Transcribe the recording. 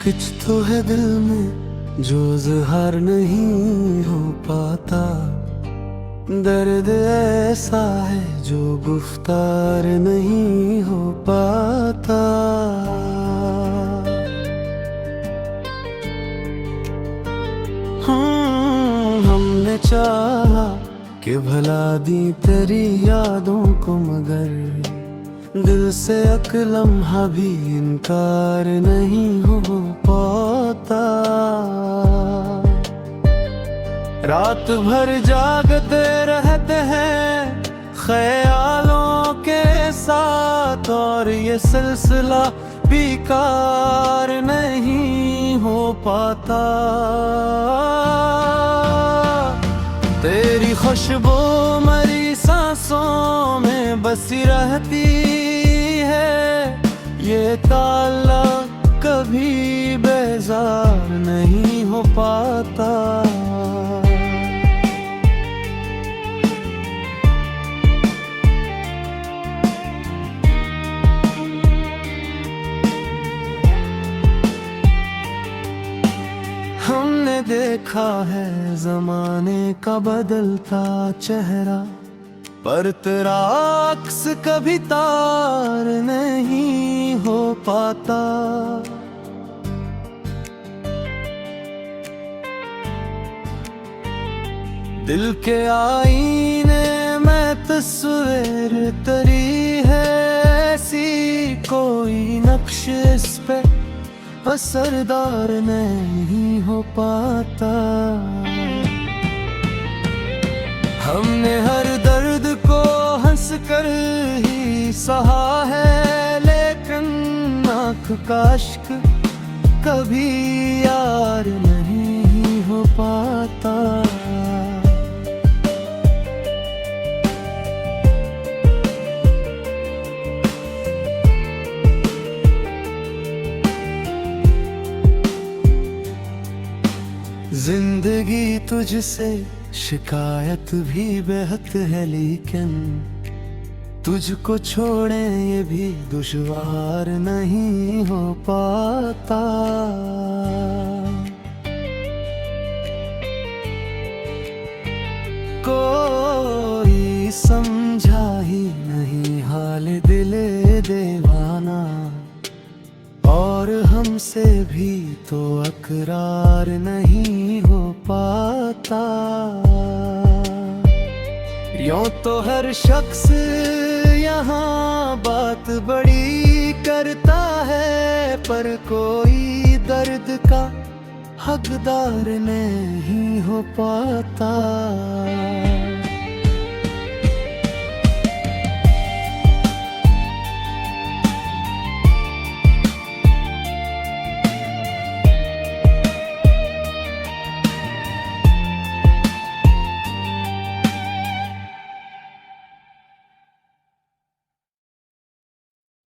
कुछ तो है दिल में जो इज़हार नहीं हो पाता। दर्द ऐसा है जो गुफ्तार नहीं हो पाता। हमने चाहा कि भला दी तेरी यादों को, मगर दिल से एक लम्हा भी इनकार नहीं हो पाता। रात भर जागते रहते हैं ख्यालों के साथ, और ये सिलसिला बेकार नहीं हो पाता। तेरी खुशबू मरी सांसों में बसी रहती है, ये ताल्लुक़ कभी बेजार नहीं हो पाता। हमने देखा है ज़माने का बदलता चेहरा, पर तेरा अक्स कभी तार नहीं हो पाता। दिल के आईने में तस्वीर तेरी है ऐसी, कोई नक्श इस पे असरदार नहीं हो पाता। हमने हर दर्द को हंस कर ही सहा है, लेकिन आँख का अश्क कभी यार नहीं हो पाता। जिंदगी तुझसे शिकायत भी बेहद है, लेकिन तुझको छोड़े ये भी दुश्वार नहीं हो पाता। कोई समझा ही नहीं हाल दिले दीवाना, और हमसे भी तो अकरार नहीं हो पाता। यूं तो हर शख्स यहाँ बात बड़ी करता है, पर कोई दर्द का हकदार नहीं हो पाता।